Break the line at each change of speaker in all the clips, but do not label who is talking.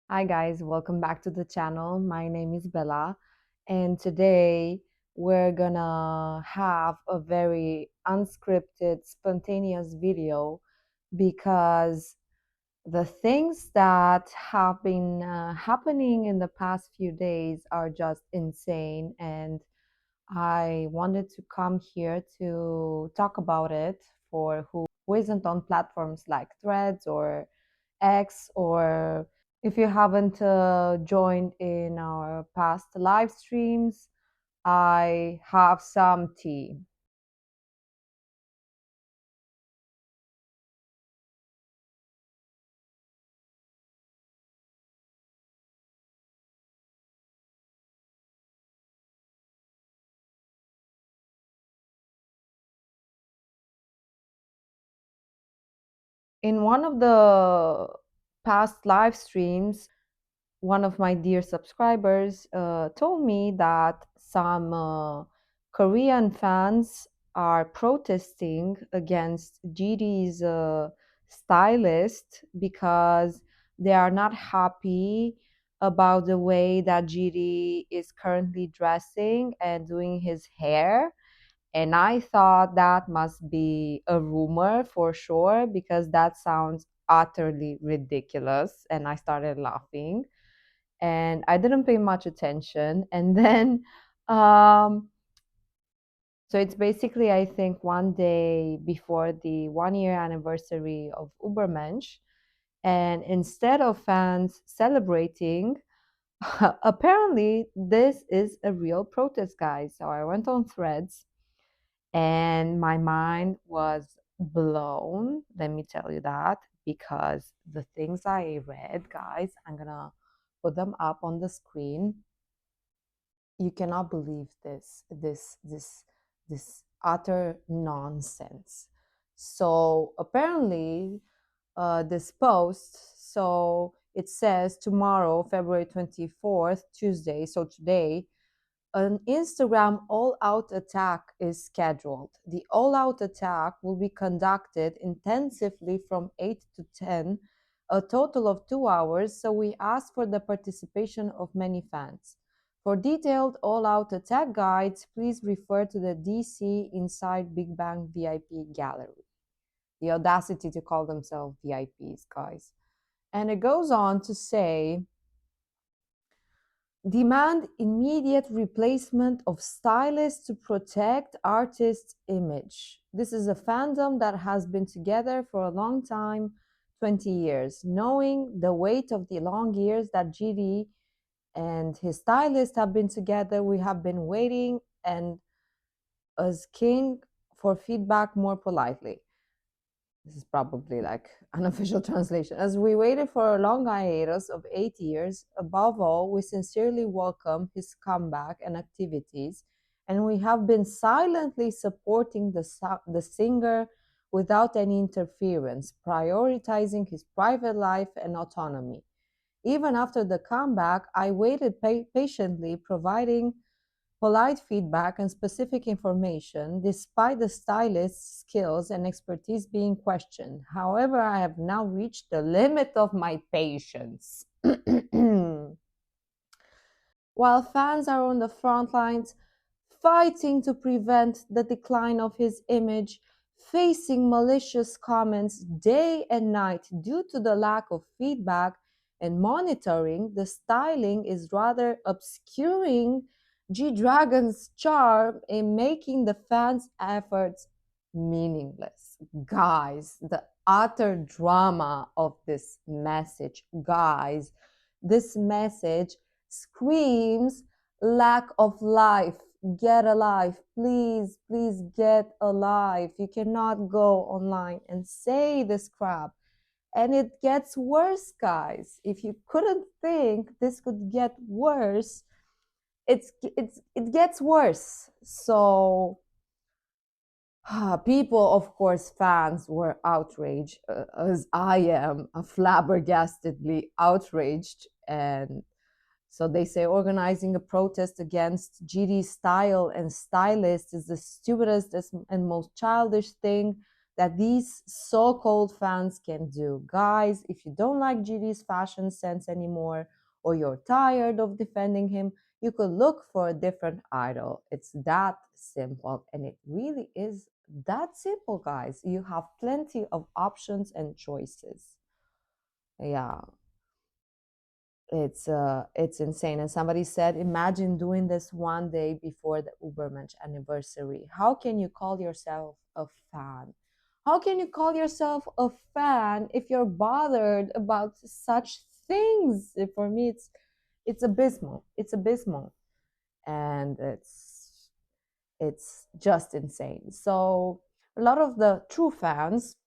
Hi guys, welcome back to the channel. My name is Bella, and today we're gonna have a very unscripted, spontaneous video because the things that have been happening in the past few days are just insane, and I wanted to come here to talk about it for who isn't on platforms like Threads or X, or if you haven't joined in our past live streams, I have some tea. In one of the past live streams, one of my dear subscribers told me that some Korean fans are protesting against GD's stylist because they are not happy about the way that GD is currently dressing and doing his hair. And I thought that must be a rumor for sure because that sounds utterly ridiculous. And I started laughing and I didn't pay much attention. And then, um, so it's basically, I think, one day before the 1 year anniversary of Ubermensch. And instead of fans celebrating, apparently this is a real protest, guys. So I went on Threads and my mind was blown. Let me tell you that because the things I read, guys, I'm gonna put them up on the screen. You cannot believe this utter nonsense. So apparently this post, so it says tomorrow, February 24th, Tuesday, so today, an Instagram all-out attack is scheduled. The all-out attack will be conducted intensively from 8 to 10, a total of 2 hours, so we ask for the participation of many fans. For detailed all-out attack guides, please refer to the DC Inside BigBang VIP gallery. The audacity to call themselves VIPs, guys. And it goes on to say, demand immediate replacement of stylists to protect artists' image. This is a fandom that has been together for a long time, 20 years. Knowing the weight of the long years that GD and his stylist have been together, we have been waiting and as king for feedback more politely. This is probably like an official translation. As we waited for a long hiatus of 8 years, above all, we sincerely welcome his comeback and activities, and we have been silently supporting the singer without any interference, prioritizing his private life and autonomy. Even after the comeback, I waited patiently, providing polite feedback and specific information, despite the stylist's skills and expertise being questioned. However, I have now reached the limit of my patience. While fans are on the front lines fighting to prevent the decline of his image, facing malicious comments day and night due to the lack of feedback and monitoring, the styling is rather obscuring G Dragon's charm in making the fans' efforts meaningless. Guys, the utter drama of this message, guys, this message screams lack of life. Get alive, please, please get alive. You cannot go online and say this crap. And it gets worse, guys. If you couldn't think this could get worse, it gets worse. So people, of course, fans were outraged, as I am, flabbergastedly outraged. And so they say organizing a protest against GD's style and stylist is the stupidest and most childish thing that these so-called fans can do. Guys, if you don't like GD's fashion sense anymore, or you're tired of defending him, you could look for a different idol. It's that simple, and it really is that simple, guys. You have plenty of options and choices. Yeah, it's insane. And somebody said, imagine doing this one day before the Ubermensch anniversary. How can you call yourself a fan? How can you call yourself a fan if you're bothered about such things? For me, it's abysmal. It's abysmal, and it's just insane. So a lot of the true fans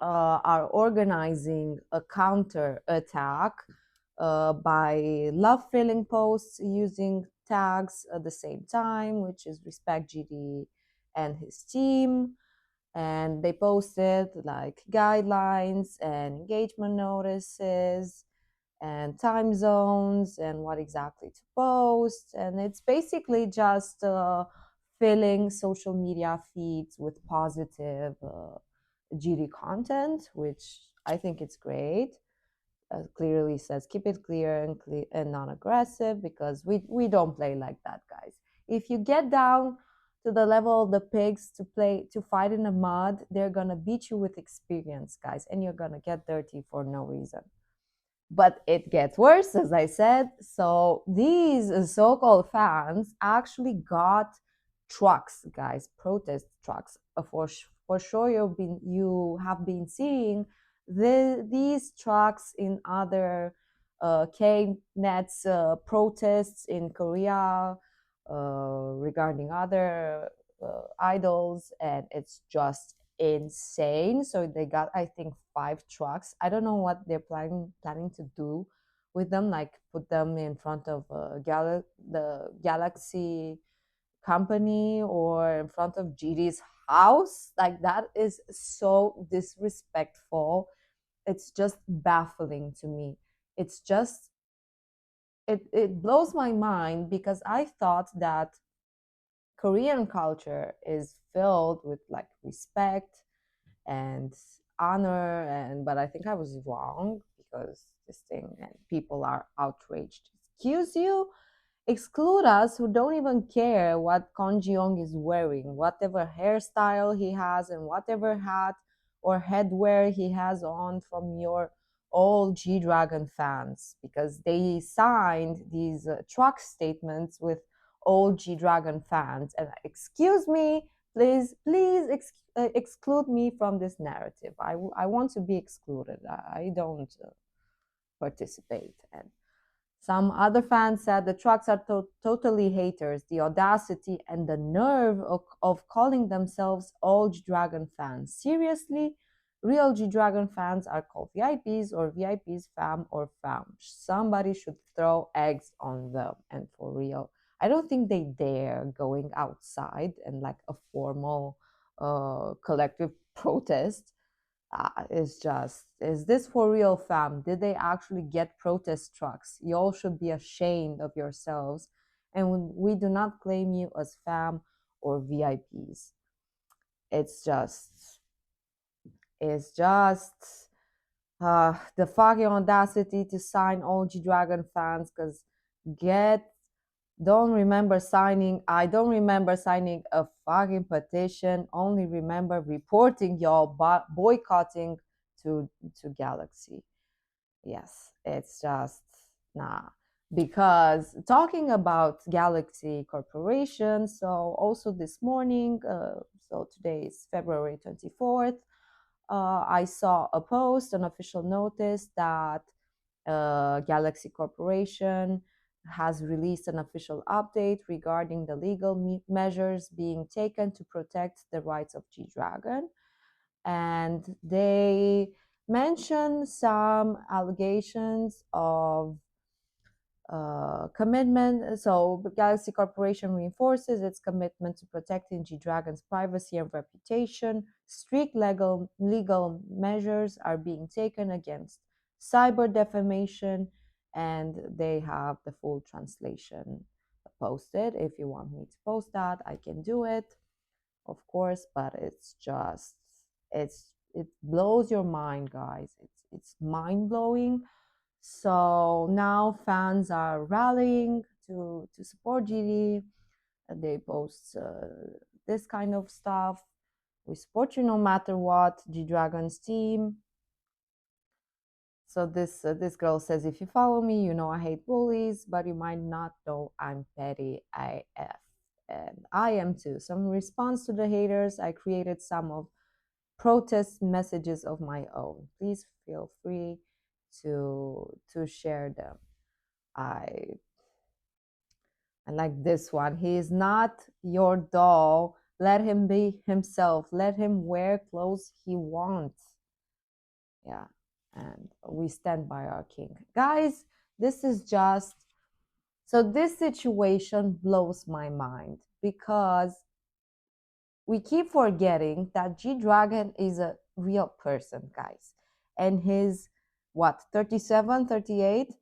are organizing a counter attack by love filling posts using tags at the same time, which is respect GD and his team. And they posted like guidelines and engagement notices and time zones and what exactly to post. And it's basically just filling social media feeds with positive GD content, which I think it's great. Clearly says keep it clear and and non-aggressive, because we don't play like that, guys. If you get down to the level of the pigs to fight in the mud, they're gonna beat you with experience, guys, and you're gonna get dirty for no reason. But it gets worse, as I said. So these so-called fans actually got trucks, guys, protest trucks. For sure, you have been seeing these trucks in other K-Net's protests in Korea regarding other idols, and it's just insane. So they got, I think, 5 trucks. I don't know what they're planning to do with them, like put them in front of the Galaxy company or in front of GD's house. Like, that is so disrespectful. It's just baffling to me. It's just it blows my mind, because I thought that Korean culture is filled with like respect and honor, and but I think I was wrong, because this thing and people are outraged. Excuse you? Exclude us who don't even care what Kon Jeong is wearing, whatever hairstyle he has and whatever hat or headwear he has on, from your old G Dragon fans, because they signed these truck statements with old G Dragon fans. And excuse me, please exclude me from this narrative. I want to be excluded. I don't participate. And some other fans said the trucks are totally haters. The audacity and the nerve of calling themselves all G Dragon fans. Seriously? Real G Dragon fans are called VIPs, or VIPs fam or fam. Somebody should throw eggs on them. And for real, I don't think they dare going outside and like a formal collective protest. It's just, is this for real, fam? Did they actually get protest trucks? Y'all should be ashamed of yourselves. And we do not claim you as fam or VIPs. It's just, it's just the fucking audacity to sign OG Dragon fans, because get I don't remember signing a fucking petition. Only remember reporting y'all boycotting to Galaxy. Yes, it's just nah. Because talking about Galaxy Corporation, so also this morning, so today is February 24th, I saw a post, an official notice that Galaxy Corporation has released an official update regarding the legal measures being taken to protect the rights of G Dragon. And they mention some allegations of commitment. So Galaxy Corporation reinforces its commitment to protecting G Dragon's privacy and reputation. Strict legal measures are being taken against cyber defamation, and they have the full translation posted. If you want me to post that, I can do it, of course, but it's just It blows your mind, guys. It's mind blowing. So now fans are rallying to support GD. They post this kind of stuff. We support you no matter what, G Dragon's team. So this girl says, if you follow me, you know I hate bullies, but you might not know I'm petty AF. And I am too. So in response to the haters, I created some of protest messages of my own. Please feel free to share them. I I like this one. He is not your doll. Let him be himself. Let him wear clothes he wants. Yeah. And we stand by our king. Guys, this is just so this situation blows my mind because we keep forgetting that G Dragon is a real person, guys. And he's what, 37, 38,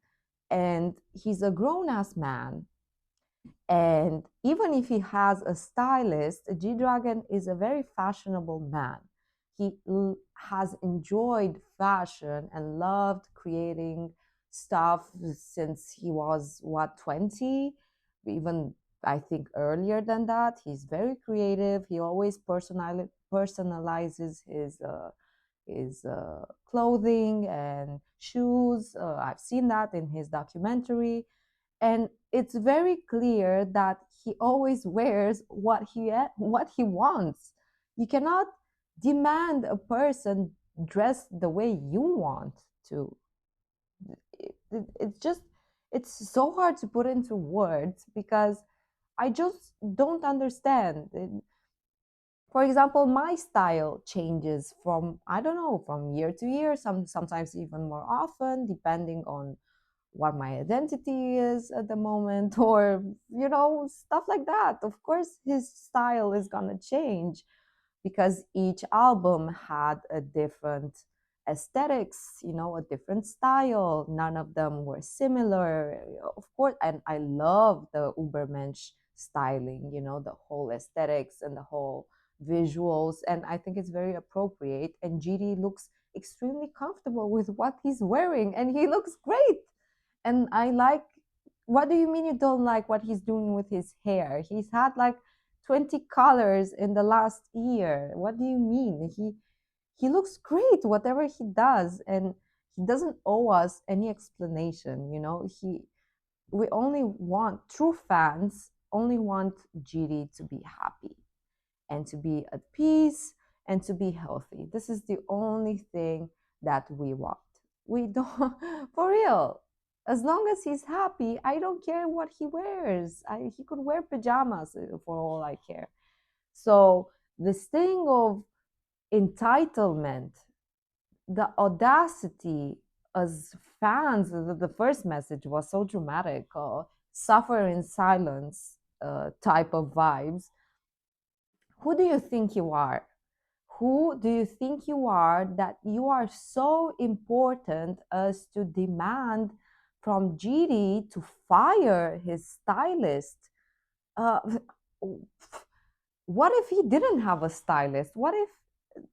and he's a grown ass man. And even if he has a stylist, G Dragon is a very fashionable man. He has enjoyed fashion and loved creating stuff since he was, what, 20? Even I think earlier than that. He's very creative. He always personalizes his clothing and shoes. I've seen that in his documentary, and it's very clear that he always wears what he wants. You cannot demand a person dress the way you want to. It's just, it's so hard to put into words because I just don't understand. For example, my style changes from, I don't know, from year to year, sometimes even more often, depending on what my identity is at the moment, or stuff like that. Of course his style is going to change because each album had a different aesthetics, a different style. None of them were similar, of course. And I love the Ubermensch styling, the whole aesthetics and the whole visuals. And I think it's very appropriate. And GD looks extremely comfortable with what he's wearing, and he looks great. And I like, what do you mean you don't like what he's doing with his hair? He's had like 20 colors in the last year. What do you mean? He looks great whatever he does, and he doesn't owe us any explanation. We only want, true fans only want GD to be happy and to be at peace and to be healthy. This is the only thing that we want. We don't, for real. As long as he's happy, I don't care what he wears. He could wear pajamas for all I care. So this thing of entitlement, the audacity as fans, the first message was so dramatic, suffer in silence type of vibes. Who do you think you are? Who do you think you are that you are so important as to demand from GD to fire his stylist? Uh, what if he didn't have a stylist? What if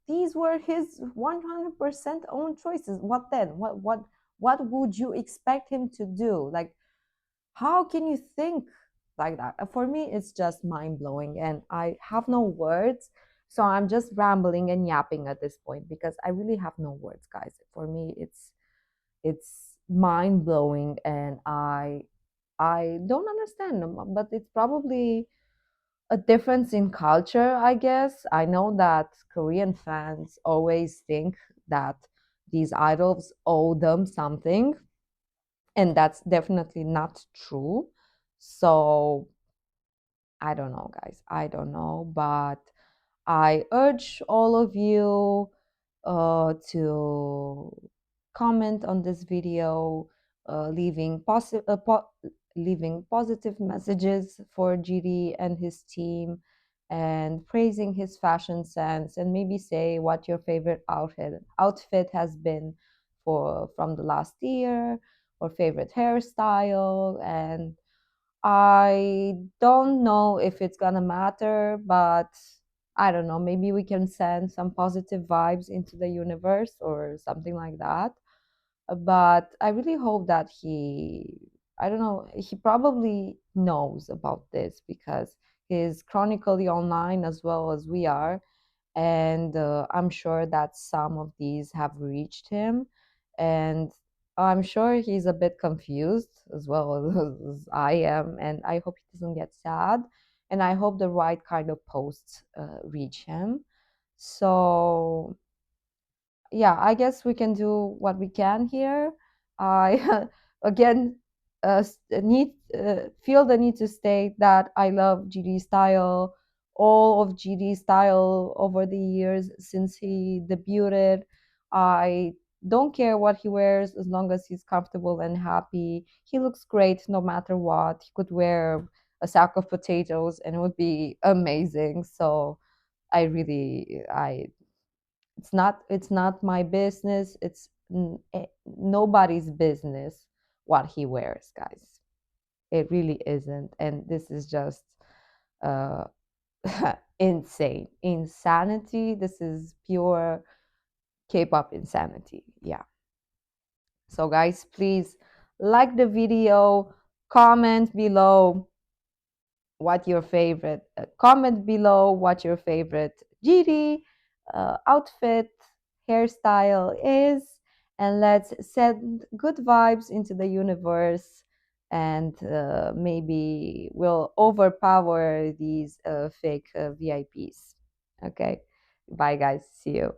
these were his 100% own choices? What then? What would you expect him to do? Like, how can you think like that? For me, it's just mind blowing, and I have no words. So I'm just rambling and yapping at this point because I really have no words, guys. For me, it's mind blowing, and I don't understand them, but it's probably a difference in culture, I guess. I know that Korean fans always think that these idols owe them something, and that's definitely not true. So I don't know, guys. I don't know, but I urge all of you to comment on this video, leaving positive messages for GD and his team, and praising his fashion sense, and maybe say what your favorite outfit has been for from the last year, or favorite hairstyle. And I don't know if it's gonna matter, but I don't know, maybe we can send some positive vibes into the universe or something like that. But I really hope that I don't know, he probably knows about this because he's chronically online as well as we are. And I'm sure that some of these have reached him. And I'm sure he's a bit confused as well as I am. And I hope he doesn't get sad. And I hope the right kind of posts reach him. So yeah, I guess we can do what we can here. I again need feel the need to state that I love GD style, all of GD style over the years since he debuted. I don't care what he wears as long as he's comfortable and happy. He looks great no matter what. He could wear a sack of potatoes and it would be amazing. So I it's not my business. It's nobody's business what he wears, guys. It really isn't. And this is just uh insane insanity. This is pure K-pop insanity. Yeah. So guys, please like the video, comment below what your favorite comment below what your favorite GD outfit hairstyle is, and let's send good vibes into the universe, and maybe we'll overpower these fake VIPs. Okay, bye guys, see you.